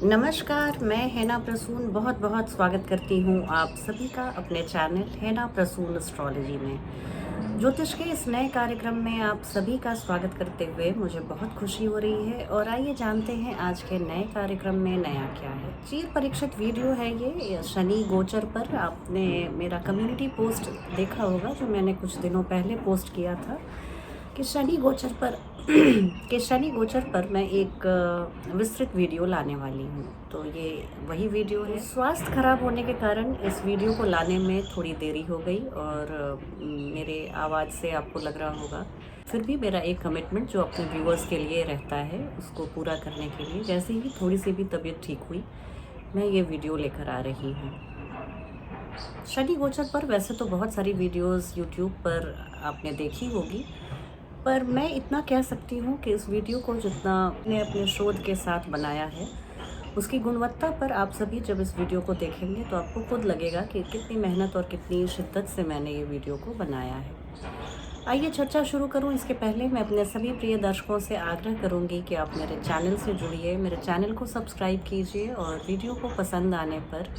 नमस्कार, मैं हैना प्रसून बहुत बहुत स्वागत करती हूँ आप सभी का अपने चैनल हैना प्रसून एस्ट्रोलॉजी में। ज्योतिष के इस नए कार्यक्रम में आप सभी का स्वागत करते हुए मुझे बहुत खुशी हो रही है। और आइए जानते हैं आज के नए कार्यक्रम में नया क्या है। चिर परीक्षित वीडियो है ये शनि गोचर पर। आपने मेरा कम्युनिटी पोस्ट देखा होगा जो मैंने कुछ दिनों पहले पोस्ट किया था कि शनि गोचर पर शनि गोचर पर मैं एक विस्तृत वीडियो लाने वाली हूँ। तो ये वही वीडियो है। स्वास्थ्य खराब होने के कारण इस वीडियो को लाने में थोड़ी देरी हो गई और मेरे आवाज़ से आपको लग रहा होगा, फिर भी मेरा एक कमिटमेंट जो अपने व्यूअर्स के लिए रहता है उसको पूरा करने के लिए जैसे ही थोड़ी सी भी तबीयत ठीक हुई मैं ये वीडियो लेकर आ रही हूँ। शनि गोचर पर वैसे तो बहुत सारी वीडियोस यूट्यूब पर आपने देखी होगी, पर मैं इतना कह सकती हूँ कि इस वीडियो को जितना मैंने अपने शोध के साथ बनाया है उसकी गुणवत्ता पर आप सभी जब इस वीडियो को देखेंगे तो आपको खुद लगेगा कि कितनी मेहनत और कितनी शिद्दत से मैंने ये वीडियो को बनाया है। आइए चर्चा शुरू करूं। इसके पहले मैं अपने सभी प्रिय दर्शकों से आग्रह करूंगी कि आप मेरे चैनल से जुड़िए, मेरे चैनल को सब्सक्राइब कीजिए और वीडियो को पसंद आने पर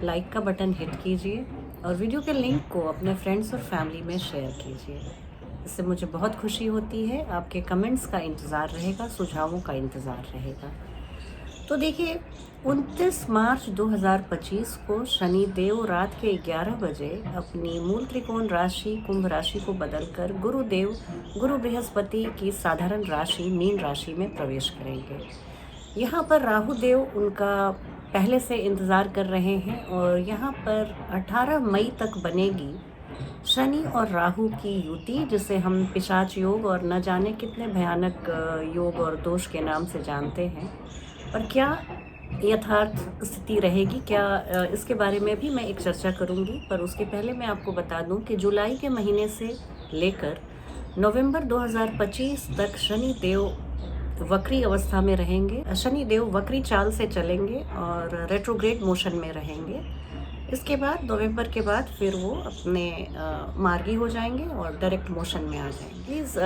लाइक का बटन हिट कीजिए और वीडियो के लिंक को अपने फ्रेंड्स और फैमिली में शेयर कीजिए। इससे मुझे बहुत खुशी होती है। आपके कमेंट्स का इंतज़ार रहेगा, सुझावों का इंतज़ार रहेगा। तो देखिए 29 मार्च 2025 को शनि देव रात के 11 बजे अपनी मूल त्रिकोण राशि कुंभ राशि को बदलकर गुरु बृहस्पति की साधारण राशि मीन राशि में प्रवेश करेंगे। यहाँ पर राहु देव उनका पहले से इंतज़ार कर रहे हैं और यहाँ पर 18 मई तक बनेगी शनि और राहु की युति, जिसे हम पिशाच योग और न जाने कितने भयानक योग और दोष के नाम से जानते हैं। पर क्या यथार्थ स्थिति रहेगी, क्या इसके बारे में भी मैं एक चर्चा करूंगी। पर उसके पहले मैं आपको बता दूं कि जुलाई के महीने से लेकर नवंबर 2025 तक शनि देव वक्री अवस्था में रहेंगे। शनि देव वक्री चाल से चलेंगे और रेट्रोग्रेड मोशन में रहेंगे। इसके बाद नवंबर के बाद फिर वो अपने मार्गी हो जाएंगे और डायरेक्ट मोशन में आ जाएंगे। प्लीज़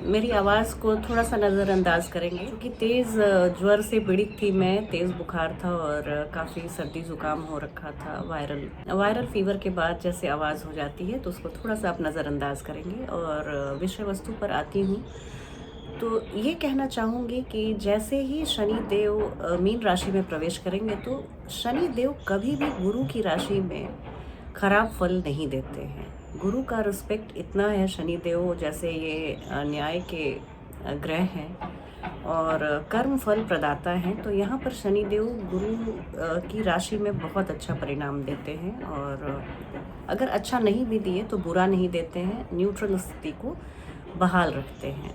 मेरी आवाज़ को थोड़ा सा नज़रअंदाज करेंगे क्योंकि तेज़ ज्वर से पीड़ित थी मैं। तेज़ बुखार था और काफ़ी सर्दी ज़ुकाम हो रखा था। वायरल फीवर के बाद जैसे आवाज़ हो जाती है तो उसको थोड़ा सा आप नज़रअंदाज करेंगे। और विषय वस्तु पर आती हूँ तो ये कहना चाहूँगी कि जैसे ही शनि देव मीन राशि में प्रवेश करेंगे तो शनि देव कभी भी गुरु की राशि में खराब फल नहीं देते हैं। गुरु का रिस्पेक्ट इतना है शनि देव, जैसे ये न्याय के ग्रह हैं और कर्म फल प्रदाता हैं, तो यहाँ पर शनि देव गुरु की राशि में बहुत अच्छा परिणाम देते हैं। और अगर अच्छा नहीं भी दिए तो बुरा नहीं देते हैं, न्यूट्रल स्थिति को बहाल रखते हैं।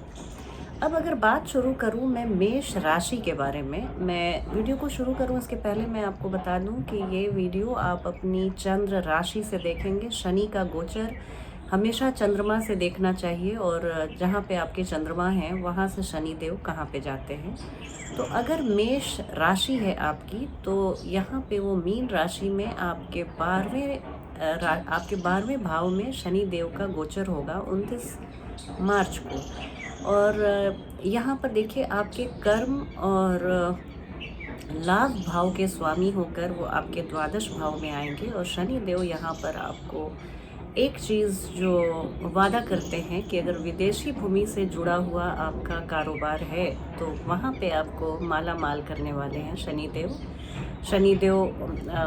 अब अगर बात शुरू करूं मैं मेष राशि के बारे में, मैं वीडियो को शुरू करूं इसके पहले मैं आपको बता दूं कि ये वीडियो आप अपनी चंद्र राशि से देखेंगे। शनि का गोचर हमेशा चंद्रमा से देखना चाहिए और जहां पे आपके चंद्रमा हैं वहां से शनि देव कहां पे जाते हैं। तो अगर मेष राशि है आपकी तो यहाँ पे वो मीन राशि में आपके 12वें भाव में शनि देव का गोचर होगा 29 मार्च को। और यहाँ पर देखिए आपके कर्म और लाभ भाव के स्वामी होकर वो आपके द्वादश भाव में आएंगे। और शनि देव यहाँ पर आपको एक चीज़ जो वादा करते हैं कि अगर विदेशी भूमि से जुड़ा हुआ आपका कारोबार है तो वहाँ पे आपको माला माल करने वाले हैं शनि देव।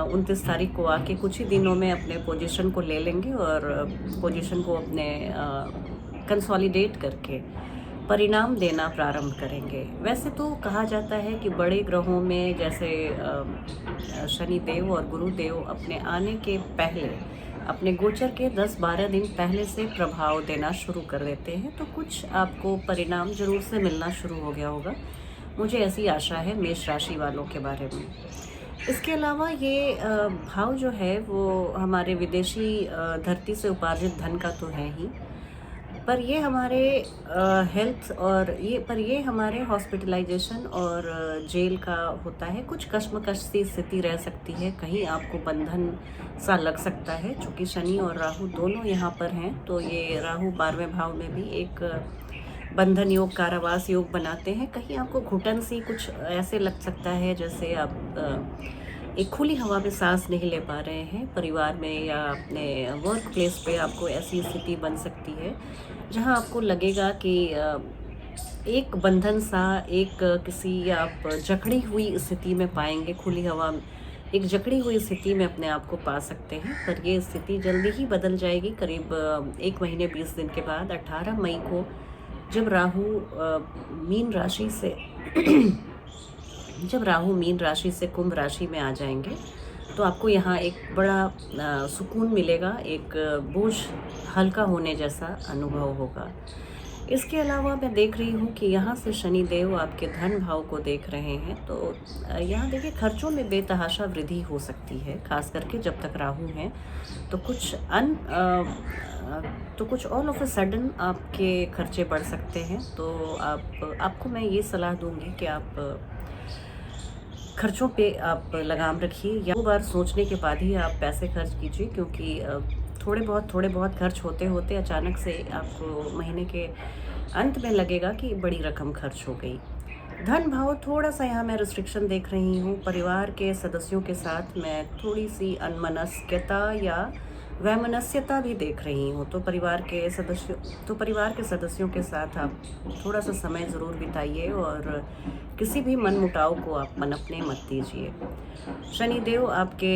29 तारीख को आके कुछ ही दिनों में अपने पोजीशन को ले लेंगे और पोजीशन को अपने कंसोलिडेट करके परिणाम देना प्रारंभ करेंगे। वैसे तो कहा जाता है कि बड़े ग्रहों में जैसे शनि देव और गुरुदेव अपने आने के पहले, अपने गोचर के 10-12 दिन पहले से प्रभाव देना शुरू कर देते हैं, तो कुछ आपको परिणाम जरूर से मिलना शुरू हो गया होगा। मुझे ऐसी आशा है मेष राशि वालों के बारे में। इसके अलावा ये भाव जो है वो हमारे विदेशी धरती से उपार्जित धन का तो है ही, पर ये हमारे हेल्थ और ये हमारे हॉस्पिटलाइजेशन और जेल का होता है। कुछ कश्मकश सी स्थिति रह सकती है, कहीं आपको बंधन सा लग सकता है। चूँकि शनि और राहु दोनों यहाँ पर हैं तो ये राहु 12वें भाव में भी एक बंधन योग, कारावास योग बनाते हैं, कहीं आपको घुटन सी कुछ ऐसे लग सकता है जैसे आप एक खुली हवा में सांस नहीं ले पा रहे हैं। परिवार में या अपने वर्क प्लेस पे आपको ऐसी स्थिति बन सकती है जहां आपको लगेगा कि एक बंधन सा, एक किसी आप जकड़ी हुई स्थिति में पाएंगे। खुली हवा में एक जकड़ी हुई स्थिति में अपने आप को पा सकते हैं, पर ये स्थिति जल्दी ही बदल जाएगी। करीब 1 महीने 20 दिन के बाद 18 मई को जब राहु मीन राशि से जब राहु मीन राशि से कुंभ राशि में आ जाएंगे तो आपको यहाँ एक बड़ा सुकून मिलेगा, एक बोझ हल्का होने जैसा अनुभव होगा। इसके अलावा मैं देख रही हूँ कि यहाँ से शनि देव आपके धन भाव को देख रहे हैं, तो यहाँ देखिए खर्चों में बेतहाशा वृद्धि हो सकती है, खास करके जब तक राहु हैं। तो कुछ ऑल ऑफ अ सडन आपके खर्चे बढ़ सकते हैं। तो आपको मैं ये सलाह दूंगी कि आप खर्चों पे आप लगाम रखिए, या 2 बार सोचने के बाद ही आप पैसे खर्च कीजिए, क्योंकि थोड़े बहुत खर्च होते होते अचानक से आपको महीने के अंत में लगेगा कि बड़ी रकम खर्च हो गई। धन भाव थोड़ा सा यहाँ मैं रिस्ट्रिक्शन देख रही हूँ। परिवार के सदस्यों के साथ मैं थोड़ी सी अनमनस्यता या वैमनस्यता भी देख रही हूँ। तो परिवार के सदस्यों के साथ आप थोड़ा सा समय ज़रूर बिताइए और किसी भी मनमुटाव को आप पनपने मत दीजिए। शनिदेव आपके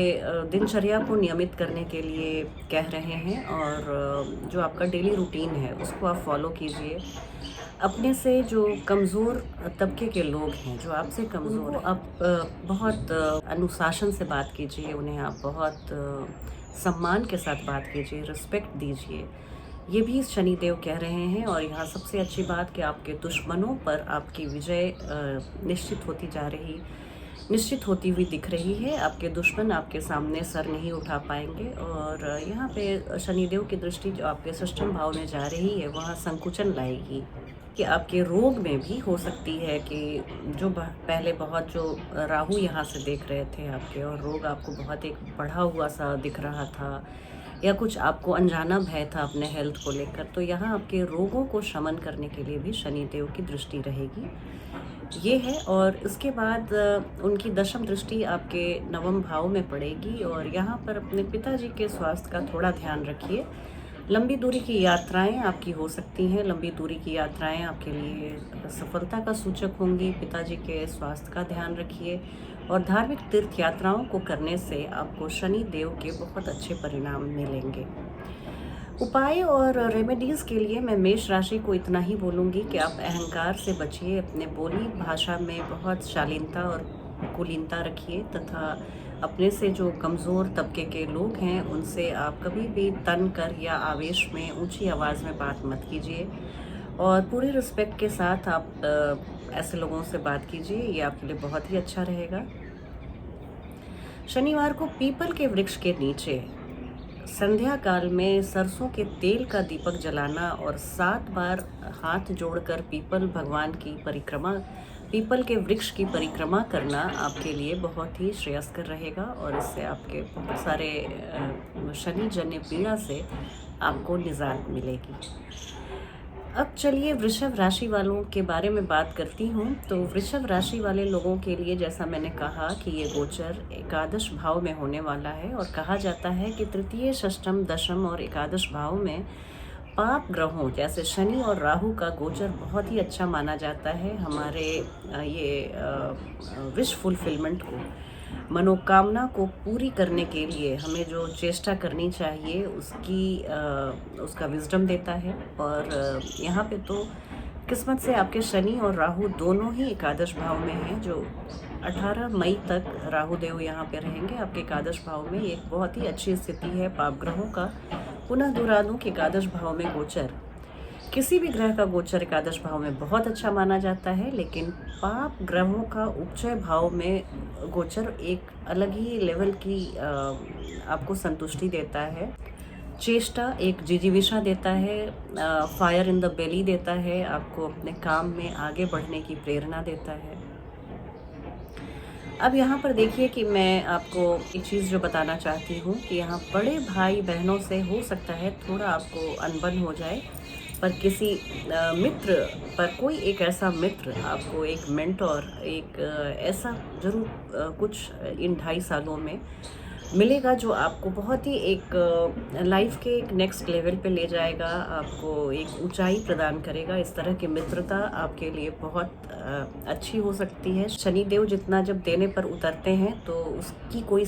दिनचर्या को नियमित करने के लिए कह रहे हैं, और जो आपका डेली रूटीन है उसको आप फॉलो कीजिए। अपने से जो कमज़ोर तबके के लोग हैं, जो आपसे कमज़ोर हैं, आप बहुत अनुशासन से बात कीजिए, उन्हें आप बहुत सम्मान के साथ बात कीजिए, रिस्पेक्ट दीजिए। ये भी शनिदेव कह रहे हैं। और यहाँ सबसे अच्छी बात कि आपके दुश्मनों पर आपकी विजय निश्चित होती हुई दिख रही है। आपके दुश्मन आपके सामने सर नहीं उठा पाएंगे। और यहाँ पे शनिदेव की दृष्टि जो आपके षष्ठम भाव में जा रही है वहाँ संकुचन लाएगी, कि आपके रोग में भी हो सकती है कि जो पहले बहुत जो राहु यहाँ से देख रहे थे आपके, और रोग आपको बहुत एक बढ़ा हुआ सा दिख रहा था, या कुछ आपको अनजाना भय था अपने हेल्थ को लेकर, तो यहाँ आपके रोगों को शमन करने के लिए भी शनिदेव की दृष्टि रहेगी। ये है। और इसके बाद उनकी दशम दृष्टि आपके नवम भाव में पड़ेगी, और यहाँ पर अपने पिताजी के स्वास्थ्य का थोड़ा ध्यान रखिए। लंबी दूरी की यात्राएं आपकी हो सकती हैं। लंबी दूरी की यात्राएं आपके लिए सफलता का सूचक होंगी। पिताजी के स्वास्थ्य का ध्यान रखिए, और धार्मिक तीर्थ यात्राओं को करने से आपको शनि देव के बहुत अच्छे परिणाम मिलेंगे। उपाय और रेमेडीज़ के लिए मैं मेष राशि को इतना ही बोलूँगी कि आप अहंकार से बचिए, अपने बोली भाषा में बहुत शालीनता और कुलीनता रखिए, तथा अपने से जो कमज़ोर तबके के लोग हैं उनसे आप कभी भी तन कर या आवेश में ऊंची आवाज़ में बात मत कीजिए, और पूरी रिस्पेक्ट के साथ आप ऐसे लोगों से बात कीजिए। ये आपके लिए बहुत ही अच्छा रहेगा। शनिवार को पीपल के वृक्ष के नीचे संध्या काल में सरसों के तेल का दीपक जलाना और 7 बार हाथ जोड़कर पीपल के वृक्ष की परिक्रमा करना आपके लिए बहुत ही श्रेयस्कर रहेगा, और इससे आपके बहुत सारे शनि जन्य पीड़ा से आपको निजात मिलेगी। अब चलिए वृषभ राशि वालों के बारे में बात करती हूँ। तो वृषभ राशि वाले लोगों के लिए जैसा मैंने कहा कि ये गोचर एकादश भाव में होने वाला है, और कहा जाता है कि तृतीय, षष्ठम, दशम और एकादश भाव में पाप ग्रहों जैसे शनि और राहु का गोचर बहुत ही अच्छा माना जाता है। हमारे ये विश फुलफिलमेंट को, मनोकामना को पूरी करने के लिए हमें जो चेष्टा करनी चाहिए उसका विजडम देता है। और यहाँ पे तो किस्मत से आपके शनि और राहु दोनों ही एकादश भाव में हैं। जो 18 मई तक राहु देव यहाँ पे रहेंगे आपके एकादश भाव में। एक बहुत ही अच्छी स्थिति है पाप ग्रहों का। पुनः दोहरा दूं कि एकादश भाव में गोचर, किसी भी ग्रह का गोचर एकादश भाव में बहुत अच्छा माना जाता है, लेकिन पाप ग्रहों का उपचय भाव में गोचर एक अलग ही लेवल की आपको संतुष्टि देता है। चेष्टा, एक जिजीविषा देता है, फायर इन द बेली देता है, आपको अपने काम में आगे बढ़ने की प्रेरणा देता है। अब यहाँ पर देखिए कि मैं आपको एक चीज़ जो बताना चाहती हूँ कि यहाँ बड़े भाई बहनों से हो सकता है थोड़ा आपको अनबन हो जाए, पर किसी मित्र पर कोई एक ऐसा मित्र आपको, एक मेंटोर, एक ऐसा ज़रूर कुछ इन 2.5 सालों में मिलेगा जो आपको बहुत ही एक लाइफ के एक नेक्स्ट लेवल पे ले जाएगा, आपको एक ऊंचाई प्रदान करेगा। इस तरह की मित्रता आपके लिए बहुत अच्छी हो सकती है। शनिदेव जितना जब देने पर उतरते हैं तो उसकी कोई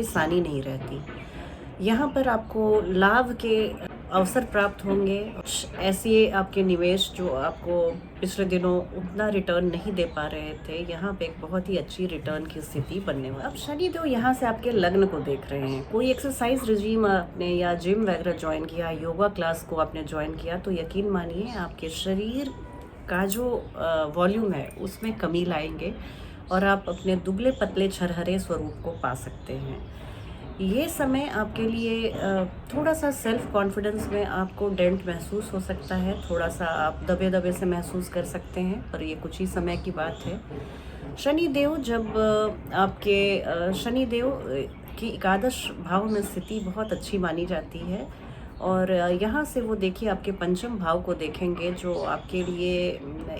सानी नहीं रहती। यहाँ पर आपको लाभ के अवसर प्राप्त होंगे। ऐसे आपके निवेश जो आपको पिछले दिनों उतना रिटर्न नहीं दे पा रहे थे, यहाँ पे एक बहुत ही अच्छी रिटर्न की स्थिति बनने वाली। अब शनिदेव यहाँ से आपके लग्न को देख रहे हैं। कोई एक्सरसाइज रिजीम आपने या जिम वगैरह ज्वाइन किया, योगा क्लास को आपने ज्वाइन किया, तो यकीन मानिए आपके शरीर का जो वॉल्यूम है उसमें कमी लाएंगे और आप अपने दुबले पतले छरहरे स्वरूप को पा सकते हैं। ये समय आपके लिए थोड़ा सा सेल्फ कॉन्फिडेंस में आपको डेंट महसूस हो सकता है, थोड़ा सा आप दबे दबे से महसूस कर सकते हैं, पर ये कुछ ही समय की बात है। शनिदेव जब आपके शनिदेव की एकादश भाव में स्थिति बहुत अच्छी मानी जाती है और यहाँ से वो देखिए आपके पंचम भाव को देखेंगे जो आपके लिए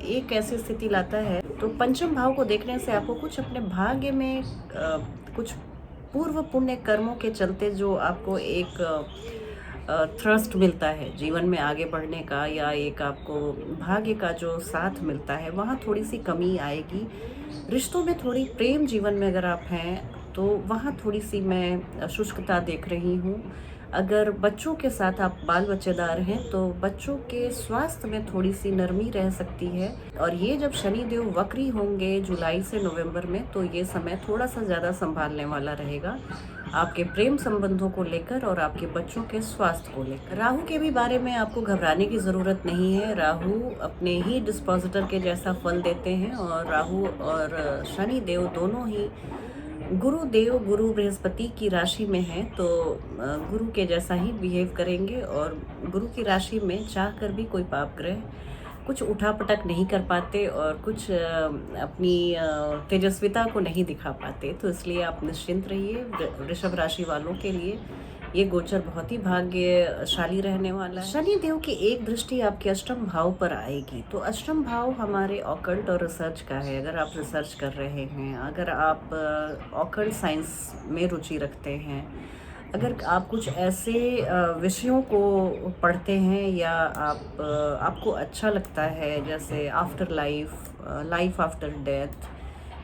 एक ऐसी स्थिति लाता है। तो पंचम भाव को देखने से आपको कुछ अपने भाग्य में कुछ पूर्व पुण्य कर्मों के चलते जो आपको एक थ्रस्ट मिलता है जीवन में आगे बढ़ने का, या एक आपको भाग्य का जो साथ मिलता है, वहाँ थोड़ी सी कमी आएगी। रिश्तों में थोड़ी, प्रेम जीवन में अगर आप हैं तो वहाँ थोड़ी सी मैं शुष्कता देख रही हूँ। अगर बच्चों के साथ आप बाल बच्चेदार हैं तो बच्चों के स्वास्थ्य में थोड़ी सी नरमी रह सकती है। और ये जब शनिदेव वक्री होंगे जुलाई से नवंबर में, तो ये समय थोड़ा सा ज़्यादा संभालने वाला रहेगा आपके प्रेम संबंधों को लेकर और आपके बच्चों के स्वास्थ्य को लेकर। राहु के भी बारे में आपको घबराने की ज़रूरत नहीं है। राहु अपने ही डिस्पोजिटर के जैसा फल देते हैं और राहु और शनिदेव दोनों ही गुरुदेव, गुरु बृहस्पति की राशि में है तो गुरु के जैसा ही बिहेव करेंगे। और गुरु की राशि में चाहकर भी कोई पाप ग्रह कुछ उठापटक नहीं कर पाते और कुछ अपनी तेजस्विता को नहीं दिखा पाते, तो इसलिए आप निश्चिंत रहिए। वृषभ राशि वालों के लिए ये गोचर बहुत ही भाग्यशाली रहने वाला है। शनि देव की एक दृष्टि आपके अष्टम भाव पर आएगी, तो अष्टम भाव हमारे ऑकल्ट और रिसर्च का है। अगर आप रिसर्च कर रहे हैं, अगर आप ऑकल्ट साइंस में रुचि रखते हैं, अगर आप कुछ ऐसे विषयों को पढ़ते हैं या आपको अच्छा लगता है जैसे after life, life after death,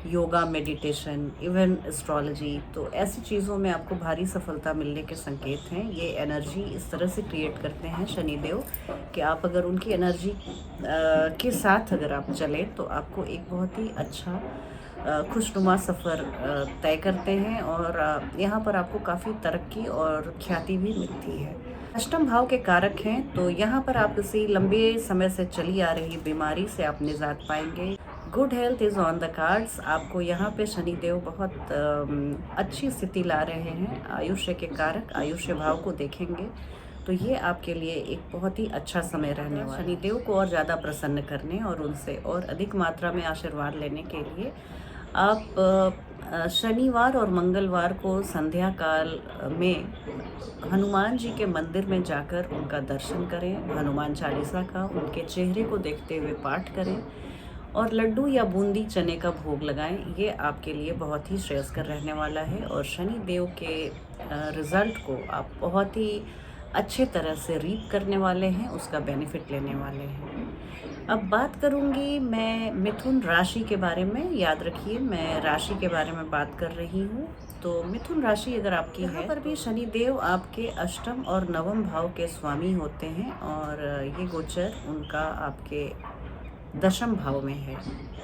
yoga, meditation, even astrology, तो ऐसी चीज़ों में आपको भारी सफलता मिलने के संकेत हैं। ये एनर्जी इस तरह से क्रिएट करते हैं शनिदेव कि आप अगर उनकी एनर्जी के साथ अगर आप चलें तो आपको एक बहुत ही अच्छा खुशनुमा सफ़र तय करते हैं और यहाँ पर आपको काफ़ी तरक्की और ख्याति भी मिलती है। अष्टम भाव के कारक हैं, तो यहाँ पर आप किसी लंबे समय से चली आ रही बीमारी से आप निजात पाएंगे। Good health is on the cards. आपको यहाँ पे शनिदेव बहुत अच्छी स्थिति ला रहे हैं। आयुष्य के कारक आयुष्य भाव को देखेंगे तो ये आपके लिए एक बहुत ही अच्छा समय रहने वाला है। शनिदेव को और ज़्यादा प्रसन्न करने और उनसे और अधिक मात्रा में आशीर्वाद लेने के लिए आप शनिवार और मंगलवार को संध्या काल में हनुमान जी के मंदिर में जाकर उनका दर्शन करें, हनुमान चालीसा का उनके चेहरे को देखते हुए पाठ करें और लड्डू या बूंदी चने का भोग लगाएं। ये आपके लिए बहुत ही श्रेयस्कर रहने वाला है और शनि देव के रिज़ल्ट को आप बहुत ही अच्छे तरह से रीप करने वाले हैं, उसका बेनिफिट लेने वाले हैं। अब बात करूंगी मैं मिथुन राशि के बारे में। याद रखिए मैं राशि के बारे में बात कर रही हूँ। तो मिथुन राशि अगर आपकी है, यहाँ पर भी शनिदेव आपके अष्टम और नवम भाव के स्वामी होते हैं और ये गोचर उनका आपके दशम भाव में है।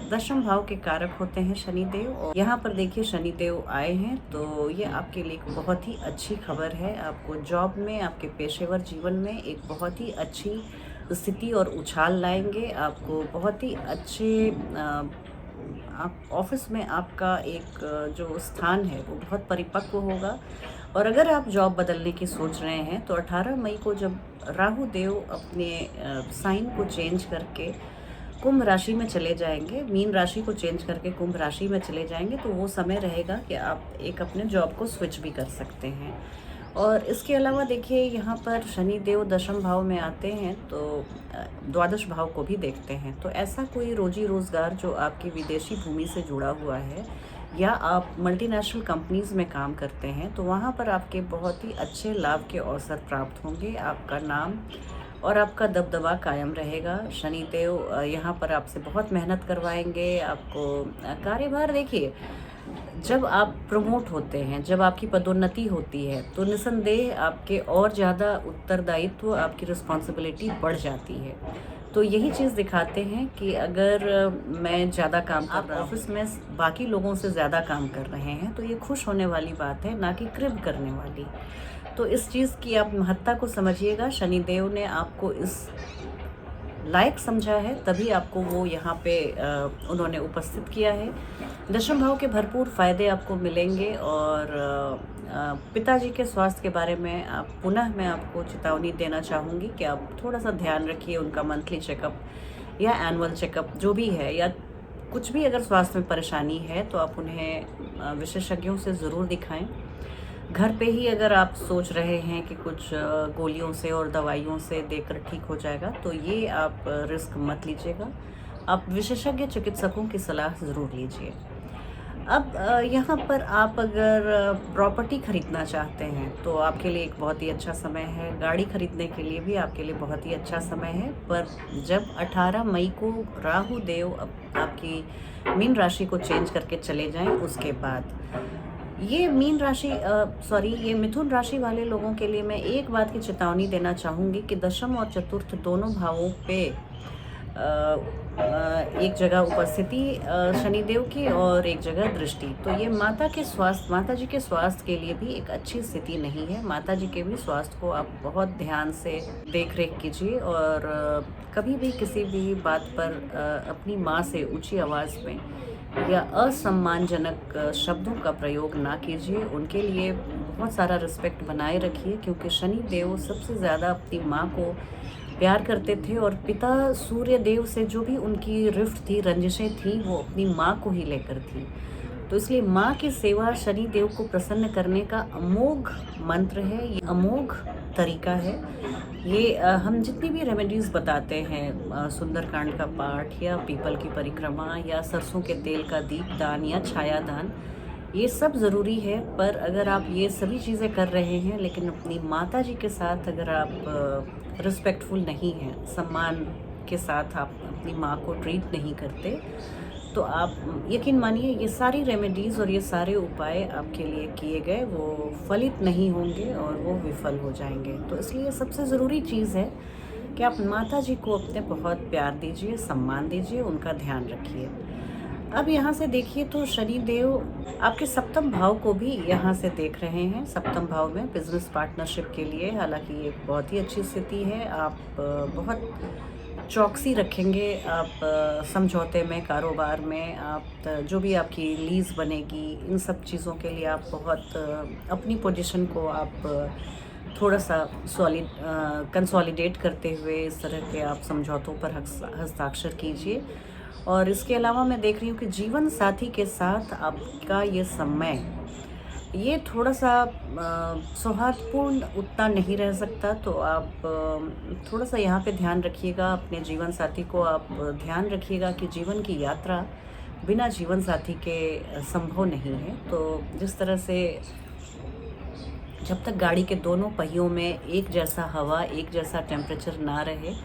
दशम भाव के कारक होते हैं शनिदेव और यहाँ पर देखिए शनिदेव आए हैं, तो ये आपके लिए एक बहुत ही अच्छी खबर है। आपको जॉब में, आपके पेशेवर जीवन में एक बहुत ही अच्छी स्थिति और उछाल लाएंगे। आपको बहुत ही अच्छे आप ऑफिस में आपका एक जो स्थान है वो बहुत परिपक्व होगा। और अगर आप जॉब बदलने की सोच रहे हैं तो 18 मई को जब राहु देव अपने साइन को चेंज करके कुंभ राशि में चले जाएंगे, मीन राशि को चेंज करके कुंभ राशि में चले जाएंगे, तो वो समय रहेगा कि आप एक अपने जॉब को स्विच भी कर सकते हैं। और इसके अलावा देखिए यहाँ पर शनि देव दशम भाव में आते हैं तो द्वादश भाव को भी देखते हैं। तो ऐसा कोई रोजी रोज़गार जो आपकी विदेशी भूमि से जुड़ा हुआ है या आप मल्टीनेशनल कंपनीज़ में काम करते हैं तो वहाँ पर आपके बहुत ही अच्छे लाभ के अवसर प्राप्त होंगे। आपका नाम और आपका दबदबा कायम रहेगा। शनि देव यहाँ पर आपसे बहुत मेहनत करवाएंगे। आपको कार्यभार देखिए, जब आप प्रमोट होते हैं, जब आपकी पदोन्नति होती है तो निसंदेह आपके और ज़्यादा उत्तरदायित्व, आपकी रिस्पॉन्सिबिलिटी बढ़ जाती है। तो यही चीज़ दिखाते हैं कि अगर मैं ज़्यादा काम कर रहा हूँ, ऑफिस में बाकी लोगों से ज़्यादा काम कर रहे हैं तो ये खुश होने वाली बात है, ना कि क्रिब करने वाली। तो इस चीज़ की आप महत्ता को समझिएगा। शनिदेव ने आपको इस लायक समझा है, तभी आपको वो यहाँ पे उन्होंने उपस्थित किया है। दशम भाव के भरपूर फ़ायदे आपको मिलेंगे और पिताजी के स्वास्थ्य के बारे में पुनः मैं आपको चेतावनी देना चाहूँगी कि आप थोड़ा सा ध्यान रखिए। उनका मंथली चेकअप या एनुअल चेकअप जो भी है, या कुछ भी अगर स्वास्थ्य में परेशानी है तो आप उन्हें विशेषज्ञों से ज़रूर दिखाएं। घर पे ही अगर आप सोच रहे हैं कि कुछ गोलियों से और दवाइयों से देकर ठीक हो जाएगा तो ये आप रिस्क मत लीजिएगा। आप विशेषज्ञ चिकित्सकों की सलाह ज़रूर लीजिए। अब यहाँ पर आप अगर प्रॉपर्टी ख़रीदना चाहते हैं तो आपके लिए एक बहुत ही अच्छा समय है। गाड़ी खरीदने के लिए भी आपके लिए बहुत ही अच्छा समय है। पर जब 18 मई को राहु देव आपकी मीन राशि को चेंज करके चले जाएं, उसके बाद ये ये मिथुन राशि वाले लोगों के लिए मैं एक बात की चेतावनी देना चाहूँगी कि दशम और चतुर्थ दोनों भावों पे एक जगह उपस्थिति शनिदेव की और एक जगह दृष्टि, तो ये माता जी के स्वास्थ्य के लिए भी एक अच्छी स्थिति नहीं है। माता जी के भी स्वास्थ्य को आप बहुत ध्यान से देख रेख कीजिए और कभी भी किसी भी बात पर अपनी माँ से ऊंची आवाज़ में या असम्मानजनक शब्दों का प्रयोग ना कीजिए। उनके लिए बहुत सारा रिस्पेक्ट बनाए रखिए, क्योंकि शनि देव सबसे ज़्यादा अपनी माँ को प्यार करते थे और पिता सूर्य देव से जो भी उनकी रिफ्ट थी, रंजिशें थी, वो अपनी माँ को ही लेकर थी। तो इसलिए माँ की सेवा शनि देव को प्रसन्न करने का अमोघ मंत्र है, ये अमोघ तरीका है। ये हम जितनी भी रेमेडीज़ बताते हैं, सुंदरकांड का पाठ या पीपल की परिक्रमा या सरसों के तेल का दीपदान या छायादान, ये सब ज़रूरी है। पर अगर आप ये सभी चीज़ें कर रहे हैं लेकिन अपनी माता जी के साथ अगर आप रिस्पेक्टफुल नहीं हैं, सम्मान के साथ आप अपनी माँ को ट्रीट नहीं करते, तो आप यकीन मानिए ये सारी रेमेडीज़ और ये सारे उपाय आपके लिए किए गए वो फलित नहीं होंगे और वो विफल हो जाएंगे। तो इसलिए सबसे ज़रूरी चीज़ है कि आप माता जी को अपने बहुत प्यार दीजिए, सम्मान दीजिए, उनका ध्यान रखिए। अब यहाँ से देखिए तो शनि देव आपके सप्तम भाव को भी यहाँ से देख रहे हैं। सप्तम भाव में बिजनेस पार्टनरशिप के लिए हालांकि ये बहुत ही अच्छी स्थिति है। आप बहुत चौकसी रखेंगे, आप समझौते में, कारोबार में, आप जो भी आपकी लीज़ बनेगी, इन सब चीज़ों के लिए आप बहुत अपनी पोजीशन को आप थोड़ा सा कंसोलिडेट करते हुए इस तरह के आप समझौतों पर हस्ताक्षर कीजिए। और इसके अलावा मैं देख रही हूँ कि जीवन साथी के साथ आपका ये समय ये थोड़ा सा सौहार्दपूर्ण उतना नहीं रह सकता, तो आप थोड़ा सा यहाँ पे ध्यान रखिएगा। अपने जीवन साथी को आप ध्यान रखिएगा कि जीवन की यात्रा बिना जीवन साथी के संभव नहीं है। तो जिस तरह से जब तक गाड़ी के दोनों पहियों में एक जैसा हवा, एक जैसा टेम्परेचर ना रहे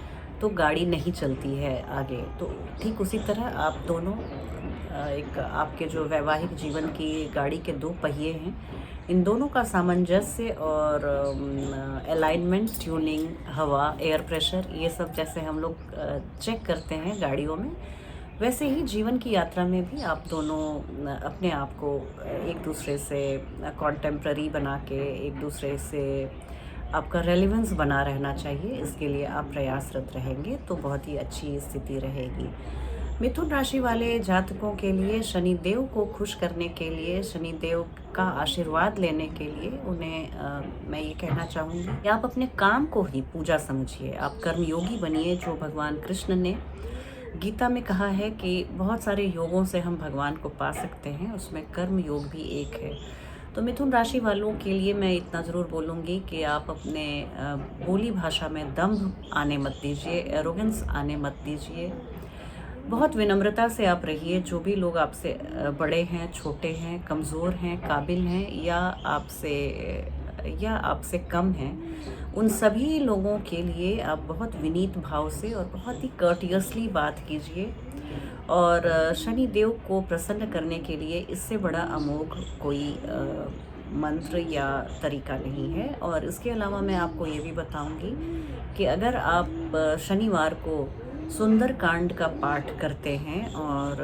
तो गाड़ी नहीं चलती है आगे, तो ठीक उसी तरह आप दोनों एक आपके जो वैवाहिक जीवन की गाड़ी के दो पहिए हैं, इन दोनों का सामंजस्य और अलाइनमेंट, ट्यूनिंग, हवा, एयर प्रेशर, ये सब जैसे हम लोग चेक करते हैं गाड़ियों में, वैसे ही जीवन की यात्रा में भी आप दोनों अपने आप को एक दूसरे से कॉन्टेम्प्ररी बना के एक दूसरे से आपका रेलेवेंस बना रहना चाहिए। इसके लिए आप प्रयासरत रहेंगे तो बहुत ही अच्छी स्थिति रहेगी। मिथुन राशि वाले जातकों के लिए शनि देव को खुश करने के लिए, शनि देव का आशीर्वाद लेने के लिए उन्हें मैं ये कहना चाहूँगी कि आप अपने काम को ही पूजा समझिए। आप कर्मयोगी बनिए। जो भगवान कृष्ण ने गीता में कहा है कि बहुत सारे योगों से हम भगवान को पा सकते हैं, उसमें कर्म योग भी एक है। तो मिथुन राशि वालों के लिए मैं इतना ज़रूर बोलूँगी कि आप अपने बोली भाषा में दंभ आने मत दीजिए, एरोगेंस आने मत दीजिए। बहुत विनम्रता से आप रहिए। जो भी लोग आपसे बड़े हैं, छोटे हैं, कमज़ोर हैं, काबिल हैं या आपसे कम हैं, उन सभी लोगों के लिए आप बहुत विनीत भाव से और बहुत ही कर्टियसली बात कीजिए। और शनि देव को प्रसन्न करने के लिए इससे बड़ा अमोघ कोई मंत्र या तरीका नहीं है। और इसके अलावा मैं आपको ये भी बताऊंगी कि अगर आप शनिवार को सुंदर कांड का पाठ करते हैं और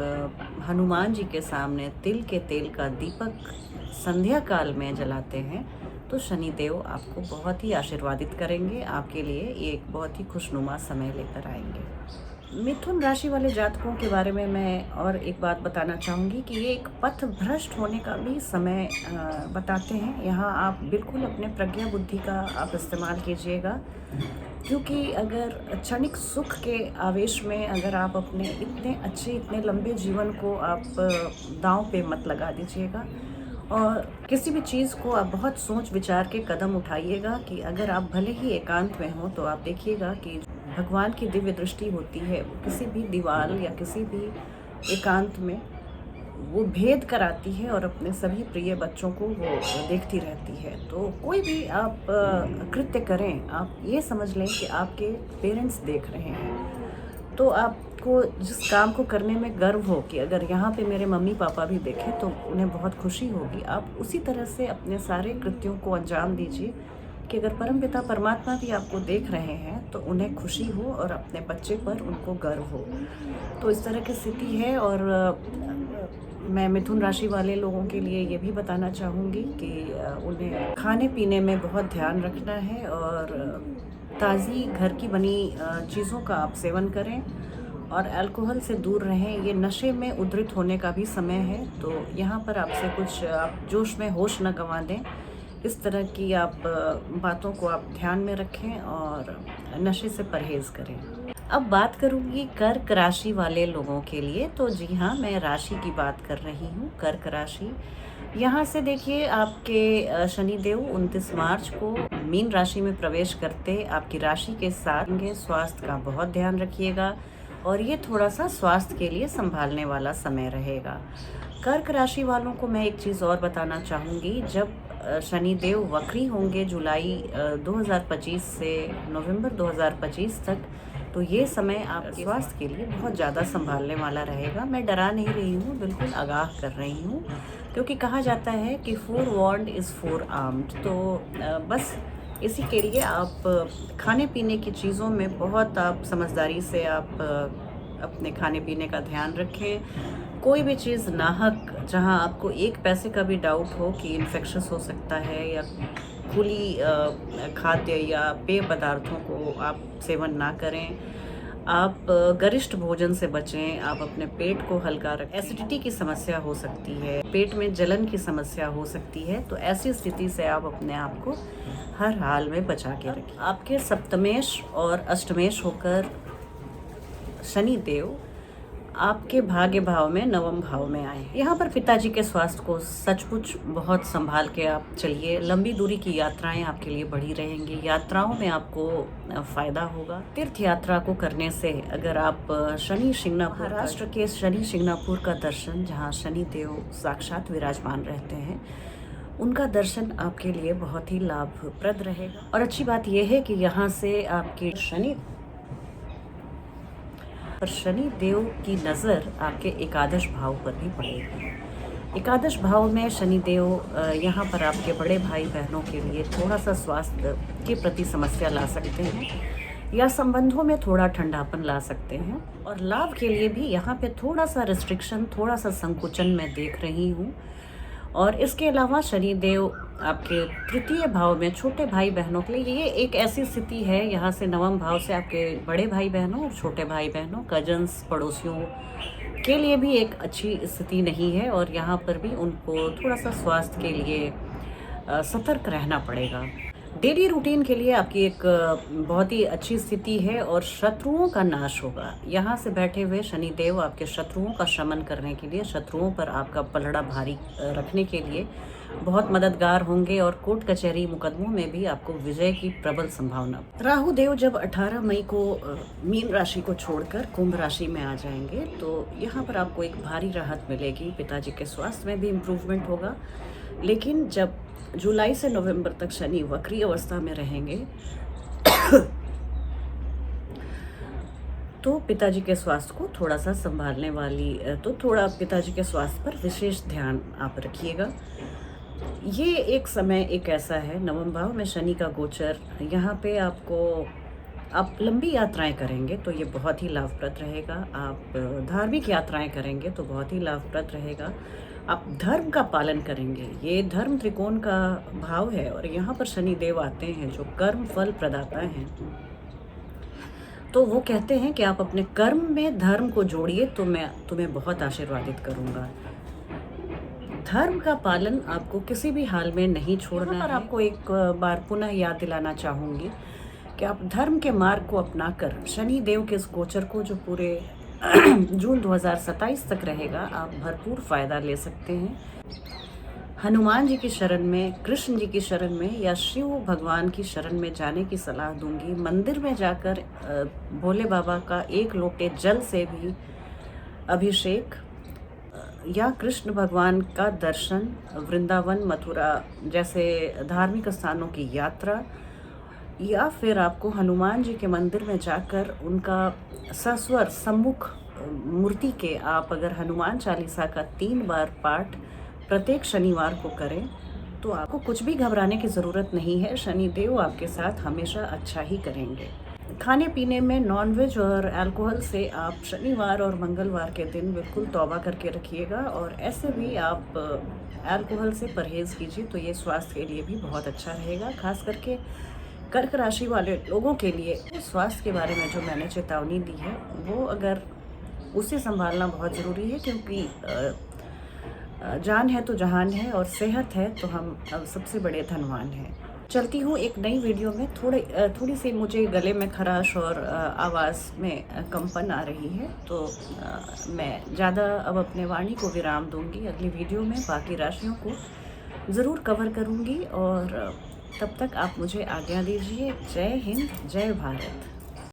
हनुमान जी के सामने तिल के तेल का दीपक संध्या काल में जलाते हैं तो शनि देव आपको बहुत ही आशीर्वादित करेंगे। आपके लिए ये एक बहुत ही खुशनुमा समय लेकर आएंगे। मिथुन राशि वाले जातकों के बारे में मैं और एक बात बताना चाहूँगी कि ये एक पथ भ्रष्ट होने का भी समय बताते हैं। यहाँ आप बिल्कुल अपने प्रज्ञा बुद्धि का आप इस्तेमाल कीजिएगा, क्योंकि अगर क्षणिक सुख के आवेश में अगर आप अपने इतने अच्छे इतने लंबे जीवन को आप दांव पे मत लगा दीजिएगा। और किसी भी चीज़ को आप बहुत सोच विचार के कदम उठाइएगा कि अगर आप भले ही एकांत में हो तो आप देखिएगा कि भगवान की दिव्य दृष्टि होती है, वो किसी भी दीवार या किसी भी एकांत में वो भेद कराती है और अपने सभी प्रिय बच्चों को वो देखती रहती है। तो कोई भी आप कृत्य करें, आप ये समझ लें कि आपके पेरेंट्स देख रहे हैं। तो आपको जिस काम को करने में गर्व हो कि अगर यहाँ पे मेरे मम्मी पापा भी देखें तो उन्हें बहुत खुशी होगी, आप उसी तरह से अपने सारे कृत्यों को अंजाम दीजिए कि अगर परमपिता परमात्मा भी आपको देख रहे हैं तो उन्हें खुशी हो और अपने बच्चे पर उनको गर्व हो। तो इस तरह की स्थिति है। और मैं मिथुन राशि वाले लोगों के लिए ये भी बताना चाहूँगी कि उन्हें खाने पीने में बहुत ध्यान रखना है और ताज़ी घर की बनी चीज़ों का आप सेवन करें और अल्कोहल से दूर रहें। ये नशे में उद्धृत होने का भी समय है, तो यहाँ पर आपसे कुछ आप जोश में होश न गंवा दें। इस तरह की आप बातों को आप ध्यान में रखें और नशे से परहेज़ करें। अब बात करूँगी कर्क राशि वाले लोगों के लिए। तो जी हाँ, मैं राशि की बात कर रही हूँ, कर्क राशि। यहाँ से देखिए आपके शनिदेव 29 मार्च को मीन राशि में प्रवेश करते आपकी राशि के साथ होंगे। स्वास्थ्य का बहुत ध्यान रखिएगा और ये थोड़ा सा स्वास्थ्य के लिए संभालने वाला समय रहेगा। कर्क राशि वालों को मैं एक चीज़ और बताना चाहूँगी, जब शनिदेव वक्री होंगे जुलाई 2025 से नवंबर 2025 तक, तो ये समय आपके स्वास्थ्य के लिए बहुत ज़्यादा संभालने वाला रहेगा। मैं डरा नहीं रही हूँ, बिल्कुल आगाह कर रही हूँ, क्योंकि कहा जाता है कि four warned is four armed. तो बस इसी के लिए आप खाने पीने की चीज़ों में बहुत आप समझदारी से आप अपने खाने पीने का ध्यान रखें। कोई भी चीज़ नाहक जहां आपको एक पैसे का भी डाउट हो कि इन्फेक्शस हो सकता है या खुली खाद्य या पेय पदार्थों को आप सेवन ना करें। आप गरिष्ठ भोजन से बचें। आप अपने पेट को हल्का रखें। एसिडिटी की समस्या हो सकती है, पेट में जलन की समस्या हो सकती है, तो ऐसी स्थिति से आप अपने आप को हर हाल में बचा के रखें। आपके सप्तमेश और अष्टमेश होकर शनि देव आपके भाग्य भाव में नवम भाव में आए। यहाँ पर पिताजी के स्वास्थ्य को सचमुच बहुत संभाल के आप चलिए। लंबी दूरी की यात्राएं आपके लिए बढ़ी रहेंगी। यात्राओं में आपको फ़ायदा होगा। तीर्थ यात्रा को करने से अगर आप शनि शिंगणापुर, महाराष्ट्र के शनि शिंगणापुर का दर्शन, जहाँ शनि देव साक्षात विराजमान रहते हैं, उनका दर्शन आपके लिए बहुत ही लाभप्रद रहेगा। और अच्छी बात यह है कि यहाँ से आपके शनि देव की नज़र आपके एकादश भाव पर भी पड़ेगी। एकादश भाव में शनि देव यहाँ पर आपके बड़े भाई बहनों के लिए थोड़ा सा स्वास्थ्य के प्रति समस्या ला सकते हैं या संबंधों में थोड़ा ठंडापन ला सकते हैं। और लाभ के लिए भी यहाँ पे थोड़ा सा रिस्ट्रिक्शन, थोड़ा सा संकुचन मैं देख रही हूँ। और इसके अलावा शनि देव आपके तृतीय भाव में छोटे भाई बहनों के लिए ये एक ऐसी स्थिति है, यहाँ से नवम भाव से आपके बड़े भाई बहनों और छोटे भाई बहनों, कजन्स, पड़ोसियों के लिए भी एक अच्छी स्थिति नहीं है। और यहाँ पर भी उनको थोड़ा सा स्वास्थ्य के लिए सतर्क रहना पड़ेगा। डेली रूटीन के लिए आपकी एक बहुत ही अच्छी स्थिति है और शत्रुओं का नाश होगा। यहाँ से बैठे हुए शनिदेव आपके शत्रुओं का शमन करने के लिए, शत्रुओं पर आपका पलड़ा भारी रखने के लिए बहुत मददगार होंगे और कोर्ट कचहरी मुकदमों में भी आपको विजय की प्रबल संभावना। राहु देव जब 18 मई को मीन राशि को छोड़कर कुंभ राशि में आ जाएंगे तो यहाँ पर आपको एक भारी राहत मिलेगी। पिताजी के स्वास्थ्य में भी इम्प्रूवमेंट होगा। लेकिन जब जुलाई से नवंबर तक शनि वक्री अवस्था में रहेंगे तो पिताजी के स्वास्थ्य को थोड़ा सा संभालने वाली, तो थोड़ा पिताजी के स्वास्थ्य पर विशेष ध्यान आप रखिएगा। ये एक समय एक ऐसा है, नवम भाव में शनि का गोचर, यहाँ पे आप लंबी यात्राएं करेंगे तो ये बहुत ही लाभप्रद रहेगा। आप धार्मिक यात्राएं करेंगे तो बहुत ही लाभप्रद रहेगा। आप धर्म का पालन करेंगे, ये धर्म त्रिकोण का भाव है और यहाँ पर शनि देव आते हैं जो कर्म फल प्रदाता हैं। तो वो कहते हैं कि आप अपने कर्म में धर्म को जोड़िए तो मैं तुम्हें बहुत आशीर्वादित करूँगा। धर्म का पालन आपको किसी भी हाल में नहीं छोड़ना है। आपको एक बार पुनः याद दिलाना चाहूँगी कि आप धर्म के मार्ग को अपनाकर शनि देव के इस गोचर को जो पूरे जून 2027 तक रहेगा, आप भरपूर फायदा ले सकते हैं। हनुमान जी की शरण में, कृष्ण जी की शरण में या शिव भगवान की शरण में जाने की सलाह दूंगी। मंदिर में जाकर भोले बाबा का एक लोटे जल से भी अभिषेक या कृष्ण भगवान का दर्शन, वृंदावन मथुरा जैसे धार्मिक स्थानों की यात्रा, या फिर आपको हनुमान जी के मंदिर में जाकर उनका सस्वर सम्मुख मूर्ति के आप अगर हनुमान चालीसा का 3 बार पाठ प्रत्येक शनिवार को करें तो आपको कुछ भी घबराने की ज़रूरत नहीं है। शनिदेव आपके साथ हमेशा अच्छा ही करेंगे। खाने पीने में नॉनवेज और अल्कोहल से आप शनिवार और मंगलवार के दिन बिल्कुल तौबा करके रखिएगा और ऐसे भी आप अल्कोहल से परहेज़ कीजिए तो ये स्वास्थ्य के लिए भी बहुत अच्छा रहेगा। खास करके कर्क राशि वाले लोगों के लिए स्वास्थ्य के बारे में जो मैंने चेतावनी दी है वो अगर उसे संभालना बहुत ज़रूरी है, क्योंकि जान है तो जहान है और सेहत है तो हम सबसे बड़े धनवान हैं। चलती हूँ एक नई वीडियो में। थोड़ी सी मुझे गले में खराश और आवाज़ में कंपन आ रही है तो मैं ज़्यादा अब अपने वाणी को विराम दूंगी। अगली वीडियो में बाकी राशियों को ज़रूर कवर करूँगी और तब तक आप मुझे आज्ञा दीजिए। जय हिंद, जय भारत।